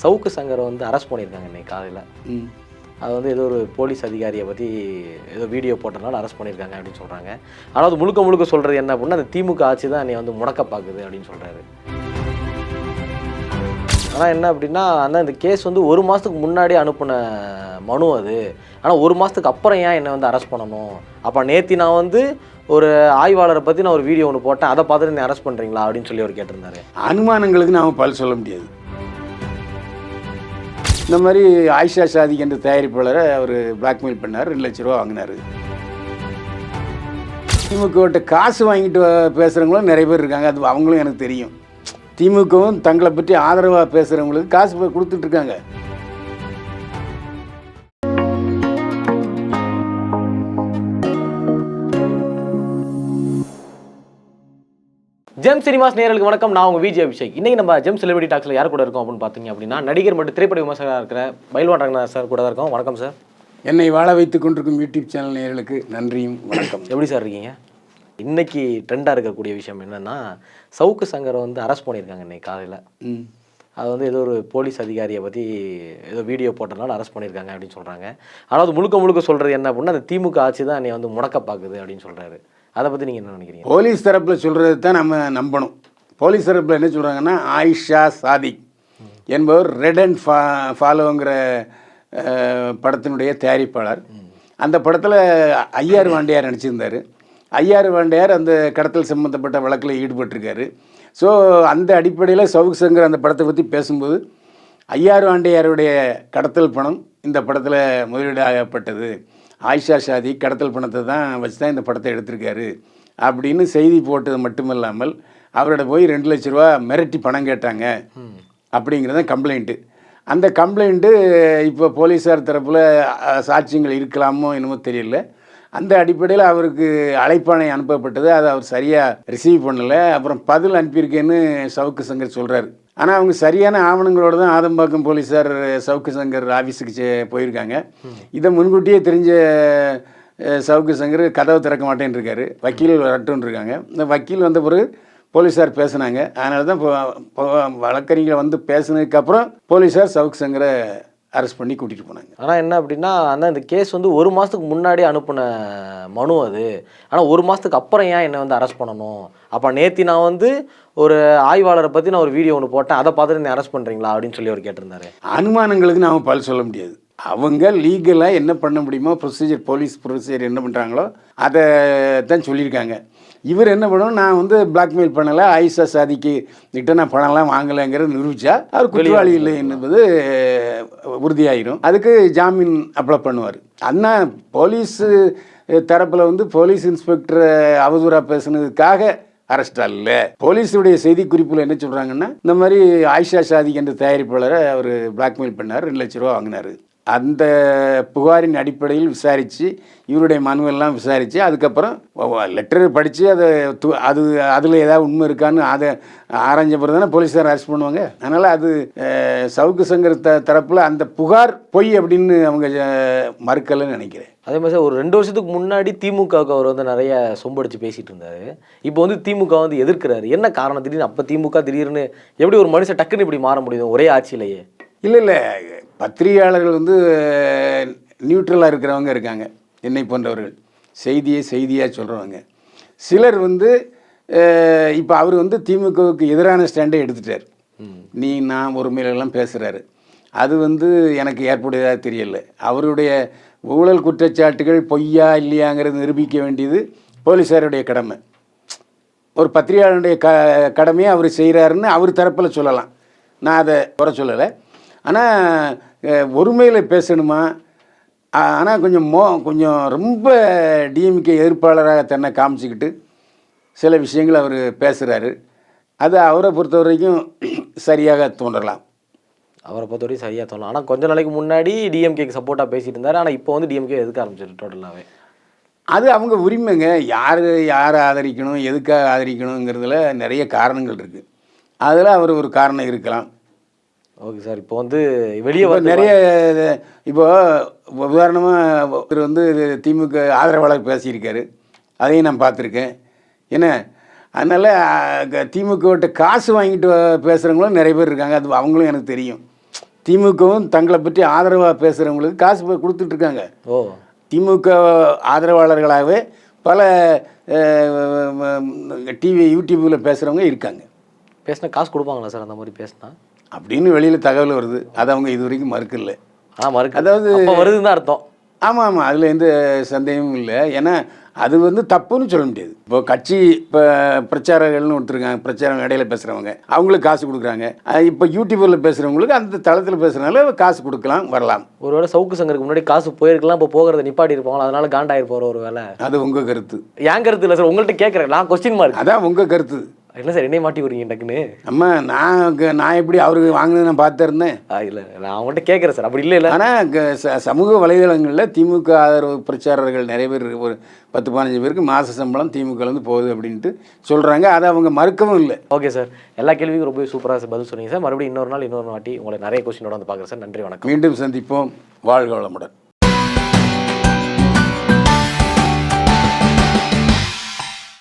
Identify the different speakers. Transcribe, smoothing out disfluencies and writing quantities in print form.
Speaker 1: சவுக்கு சங்கரை வந்து அரெஸ்ட் பண்ணியிருக்காங்க இன்னைக்கு காலையில். அது வந்து ஏதோ ஒரு போலீஸ் அதிகாரியை பற்றி ஏதோ வீடியோ போட்டனால அரெஸ்ட் பண்ணியிருக்காங்க அப்படின்னு சொல்கிறாங்க. ஆனால் அது முழுக்க முழுக்க சொல்கிறது என்ன அப்படின்னா, அந்த திமுக ஆட்சி தான் என்னை வந்து முடக்க பார்க்குது அப்படின்னு சொல்கிறாரு. ஆனால் என்ன அப்படின்னா, ஆனால் இந்த கேஸ் வந்து ஒரு மாதத்துக்கு முன்னாடி அனுப்பின மனு அது. ஆனால் ஒரு மாதத்துக்கு அப்புறம் ஏன் என்னை வந்து அரெஸ்ட் பண்ணணும்? அப்போ நேற்று நான் வந்து ஒரு ஆய்வாளரை பற்றி நான் ஒரு வீடியோ ஒன்று போட்டேன், அதை பார்த்துட்டு என்னை அரெஸ்ட் பண்ணுறீங்களா அப்படின்னு சொல்லி அவர் கேட்டிருந்தாரு.
Speaker 2: அனுமானங்களுக்கு நாம் பதில் சொல்ல முடியாது. இந்த மாதிரி ஆயிஷா சாதிக் என்ற தயாரிப்பாளரை அவர் பிளாக்மெயில் பண்ணார், 2 லட்ச ரூபா வாங்கினார். திமுகவிட்ட காசு வாங்கிட்டு பேசுகிறவங்களும் நிறைய பேர் இருக்காங்க, அது அவங்களும் எனக்கு தெரியும். திமுகவும் தங்களை பற்றி ஆதரவாக பேசுகிறவங்களுக்கு காசு கொடுத்துட்ருக்காங்க.
Speaker 1: ஜெம் சினிமாஸ் நேயர்களுக்கு வணக்கம். நான் உங்கள் விஜய் அபிஷேக். இன்றைக்கி நம்ம ஜெம் செலிபிரிட்டி டாக்ஸில் யார் கூட இருக்கோம் அப்படின்னு பார்த்தீங்க அப்படின்னா, நடிகர் மற்றும் திரைப்பட விமர்சகராக இருக்கிற பைல்வான் ரங்கநாதன் சார் கூட தான் இருக்கோம். வணக்கம் சார்.
Speaker 2: என்னை வாழ வைத்துக் கொண்டிருக்கும் யூடியூப் சேனல் நேயர்களுக்கு நன்றியும் வணக்கம்.
Speaker 1: எப்படி சார் இருக்கீங்க? இன்றைக்கி ட்ரெண்டாக இருக்கக்கூடிய விஷயம் என்னென்னா, சவுக்கு சங்கரை வந்து அரெஸ்ட் பண்ணியிருக்காங்க இன்னைக்கு காலையில். அது வந்து ஏதோ ஒரு போலீஸ் அதிகாரியை பற்றி ஏதோ வீடியோ போட்டனால அரெஸ்ட் பண்ணியிருக்காங்க அப்படின்னு சொல்கிறாங்க. ஆனால் அது முழுக்க முழுக்க சொல்கிறது என்ன அப்படின்னா, அந்த திமுக ஆட்சி தான் என்னை வந்து முடக்க பார்க்குது அப்படின்னு சொல்கிறாரு. அதை பற்றி நீங்கள் என்ன நினைக்கிறீங்க?
Speaker 2: போலீஸ் தரப்பில் சொல்கிறது தான் நம்ம நம்பணும். போலீஸ் தரப்பில் என்ன சொல்கிறாங்கன்னா, ஆயிஷா சாதிக் என்பவர் ரெட் அண்ட் ஃபாலோங்கிற படத்தினுடைய தயாரிப்பாளர். அந்த படத்தில் ஐஆர் வாண்டையார் நடிச்சிருந்தார். ஐஆர் வாண்டையார் அந்த கடத்தல் சம்மந்தப்பட்ட வழக்கில் ஈடுபட்டிருக்காரு. ஸோ அந்த அடிப்படையில் சவுக்கு சங்கர் அந்த படத்தை பற்றி பேசும்போது, ஐஆர் வாண்டையாருடைய கடத்தல் பணம் இந்த படத்தில் முதலீடாகப்பட்டது, ஆயிஷா சாதி கடத்தல் பணத்தை தான் வச்சு தான் இந்த படத்தை எடுத்திருக்காரு அப்படின்னு செய்தி போட்டது மட்டுமில்லாமல், அவரோட போய் 2 லட்ச ரூபா மிரட்டி பணம் கேட்டாங்க அப்படிங்கிறது தான் கம்ப்ளைண்ட்டு. அந்த கம்ப்ளைண்ட்டு இப்போ போலீஸார் தரப்பில் சாட்சியங்கள் இருக்கலாமோ என்னமோ தெரியல. அந்த அடிப்படையில் அவருக்கு அழைப்பாணை அனுப்பப்பட்டது. அதை அவர் சரியாக ரிசீவ் பண்ணலை. அப்புறம் பதில் அனுப்பியிருக்கேன்னு சவுக்கு சங்கர் சொல்கிறார். ஆனால் அவங்க சரியான ஆவணங்களோடு தான் ஆதம்பாக்கம் போலீஸார் சவுக்கு சங்கர் ஆஃபீஸுக்கு போயிருக்காங்க. இதை முன்கூட்டியே தெரிஞ்ச சவுக்கு சங்கர் கதவை திறக்க மாட்டேன்னு இருக்காரு. வக்கீல் வரட்டுன்னு இருக்காங்க. இந்த வக்கீல் வந்த பிறகு போலீஸார் பேசுனாங்க. அதனால தான் வழக்கறிஞரை வந்து பேசுனதுக்கப்புறம் போலீஸார் சவுக்கு சங்கரை அரெஸ்ட் பண்ணி கூட்டிகிட்டு போனாங்க.
Speaker 1: ஆனால் என்ன அப்படின்னா, ஆனால் இந்த கேஸ் வந்து ஒரு மாதத்துக்கு முன்னாடி அனுப்பின மனு அது. ஆனால் ஒரு மாதத்துக்கு அப்புறம் ஏன் என்னை வந்து அரெஸ்ட் பண்ணணும்? அப்போ நேற்று நான் வந்து ஒரு ஆய்வாளரை பற்றி நான் ஒரு வீடியோ ஒன்று போட்டேன், அதை பார்த்துட்டு என்னை அரெஸ்ட் பண்ணுறீங்களா அப்படின்னு சொல்லி அவர் கேட்டிருந்தாரு.
Speaker 2: அனுமானங்களுக்கு நாம் பதில் சொல்ல முடியாது. அவங்க லீகலாக என்ன பண்ண முடியுமோ ப்ரொசீஜர், போலீஸ் ப்ரொசீஜர் என்ன பண்ணுறாங்களோ அதை தான் சொல்லியிருக்காங்க. இவர் என்ன பண்ணணும், நான் வந்து பிளாக்மெயில் பண்ணலை, ஆயிஷா சாதிக்கு கிட்ட நான் பணம்லாம் வாங்கலைங்கிறத நிரூபித்தா அவர் குற்றவாளி இல்லை என்பது உறுதியாயிரும். அதுக்கு ஜாமீன் அப்ளை பண்ணுவார். அண்ணா போலீஸு தரப்பில் வந்து போலீஸ் இன்ஸ்பெக்டரை அவதூறாக பேசுனதுக்காக அரெஸ்டாக இல்லை. போலீஸுடைய செய்தி குறிப்பில் என்ன சொல்கிறாங்கன்னா, இந்த மாதிரி ஆயிஷா சாதிக் என்ற தயாரிப்பாளரை அவர் பிளாக்மெயில் பண்ணார், 2 லட்ச ரூபா வாங்கினார். அந்த புகாரின் அடிப்படையில் விசாரித்து இவருடைய மனுவெல்லாம் விசாரித்து அதுக்கப்புறம் லெட்டர் படித்து அதில் ஏதாவது உண்மை இருக்கான்னு அதை ஆராய்ஞ்ச பிறகு தானே போலீஸார் அரெஸ்ட் பண்ணுவாங்க. அதனால் அது சவுக்கு சங்கர் தரப்பில் அந்த புகார் பொய் அப்படின்னு அவங்க மறுக்கலைன்னு நினைக்கிறேன்.
Speaker 1: அதே மாதிரி ஒரு 2 வருஷத்துக்கு முன்னாடி திமுகவுக்கு அவர் வந்து நிறைய சொம்படிச்சு பேசிகிட்டு இருந்தார். இப்போ வந்து திமுக வந்து எதிர்க்கிறாரு. என்ன காரணம்? திடீர்னு அப்போ திமுக திடீர்னு எப்படி ஒரு மனுஷன் டக்குன்னு இப்படி மாற முடியும் ஒரே ஆட்சியிலேயே?
Speaker 2: இல்லை, பத்திரிகையாளர்கள் வந்து நியூட்ரலாக இருக்கிறவங்க இருக்காங்க, என்னை போன்றவர்கள் செய்தியாக சொல்கிறவங்க. சிலர் வந்து இப்போ அவர் வந்து திமுகவுக்கு எதிரான ஸ்டாண்டை எடுத்துட்டார். நான் ஒரு மேலெல்லாம் பேசுகிறாரு. அது வந்து எனக்கு ஏற்புடையதாக தெரியல. அவருடைய ஊழல் குற்றச்சாட்டுகள் பொய்யா இல்லையாங்கிறது நிரூபிக்க வேண்டியது போலீஸாருடைய கடமை. ஒரு பத்திரிகையாளருடைய கடமையை அவர் செய்கிறாருன்னு அவர் தரப்பில் சொல்லலாம், நான் அதை குறை சொல்லலை. ஆனால் ஒருமையில் பேசணுமா? ஆனால் கொஞ்சம் ரொம்ப டிஎம்கே எதிர்ப்பாளராக தன்னை காமிச்சிக்கிட்டு சில விஷயங்கள் அவர் பேசுகிறாரு. அது அவரை பொறுத்த வரைக்கும் சரியாக தோன்றலாம்.
Speaker 1: அவரை பொறுத்தவரைக்கும் சரியாக தோணலாம். ஆனால் கொஞ்ச நாளைக்கு முன்னாடி டிஎம்கேக்கு சப்போர்ட்டாக பேசிகிட்டு இருந்தார். ஆனால் இப்போ வந்து டிஎம்கே எதுக்க ஆரம்பிச்சிட்டு டோட்டலாகவே. அது
Speaker 2: அவங்க உரிமைங்க. யாரை ஆதரிக்கணும், எதுக்காக ஆதரிக்கணுங்கிறதுல நிறைய காரணங்கள் இருக்குது. அதில் அவர் ஒரு காரணம் இருக்கலாம்.
Speaker 1: Okay sir. இப்போ வந்து வெளியே
Speaker 2: நிறைய இப்போ உதாரணமாக இவர் வந்து திமுக ஆதரவாளர் பேசியிருக்காரு, அதையும் நான் பார்த்துருக்கேன். என்ன அதனால் திமுகவிட்ட காசு வாங்கிட்டு பேசுகிறவங்களும் நிறைய பேர் இருக்காங்க, அது அவங்களும் எனக்கு தெரியும். திமுகவும் தங்களை பற்றி ஆதரவாக பேசுகிறவங்களுக்கு காசு போய் கொடுத்துட்ருக்காங்க.
Speaker 1: ஓ,
Speaker 2: திமுக ஆதரவாளர்களாகவே பல டிவி யூடியூப்பில் பேசுகிறவங்க இருக்காங்க.
Speaker 1: பேசினா காசு கொடுப்பாங்களா சார்? அந்த மாதிரி பேசினா
Speaker 2: அப்படின்னு வெளியில் தகவல் வருது. அதை அவங்க இது வரைக்கும் மறுக்கல.
Speaker 1: மறுக்க,
Speaker 2: அதாவது
Speaker 1: வருதுன்னு தான் அர்த்தம்.
Speaker 2: ஆமாம் ஆமாம், அதில் எந்த சந்தேகமும் இல்லை. ஏன்னா அது வந்து தப்புன்னு சொல்ல முடியாது. இப்போ கட்சி இப்போ பிரச்சாரகர்கள்னு ஒருத்தருக்காங்க, பிரச்சாரம் இடையில பேசுகிறவங்க, அவங்களுக்கு காசு கொடுக்குறாங்க. இப்போ யூடியூப்பில் பேசுகிறவங்களுக்கு அந்த தளத்தில் பேசுகிறனால காசு கொடுக்கலாம், வரலாம்.
Speaker 1: ஒருவேளை சவுக்கு சங்கருக்கு முன்னாடி காசு போயிருக்கலாம், இப்போ போகிறத நிப்பாட்டி இருப்பாங்க, அதனால காண்டாயிரு போகிற ஒரு வேலை.
Speaker 2: அது உங்கள் கருத்து.
Speaker 1: என் கருத்து இல்லை சார், உங்கள்கிட்ட கேட்குறேன். நான் கொஸ்டின் மார்க்.
Speaker 2: அதான் உங்கள் கருத்து.
Speaker 1: என்ன சார் என்னைய மாட்டி விடுறீங்க டக்குன்னு?
Speaker 2: அம்மா நான் எப்படி அவருக்கு வாங்கினது நான் பார்த்துருந்தேன்.
Speaker 1: இல்லை, நான் அவங்கள்ட்ட கேட்குறேன் சார். அப்படி இல்லை.
Speaker 2: ஆனால் சமூக வலைதளங்களில் திமுக ஆதரவு பிரச்சாரர்கள் நிறைய பேர், ஒரு 10-15 பேருக்கு மாத சம்பளம் திமுகலேருந்து போகுது அப்படின்ட்டு சொல்கிறாங்க. அதை அவங்க மறுக்கவும் இல்லை.
Speaker 1: ஓகே சார், எல்லா கேள்விக்கும் ரொம்ப சூப்பராக பதில் சொன்னீங்க சார். மறுபடியும் இன்னொரு நாள் இன்னொரு வாட்டி உங்களை நிறைய கொஸ்டினோட வந்து பார்க்குறேன் சார். நன்றி, வணக்கம்.
Speaker 2: மீண்டும் சந்திப்போம். வாழ்க வளமுடன்.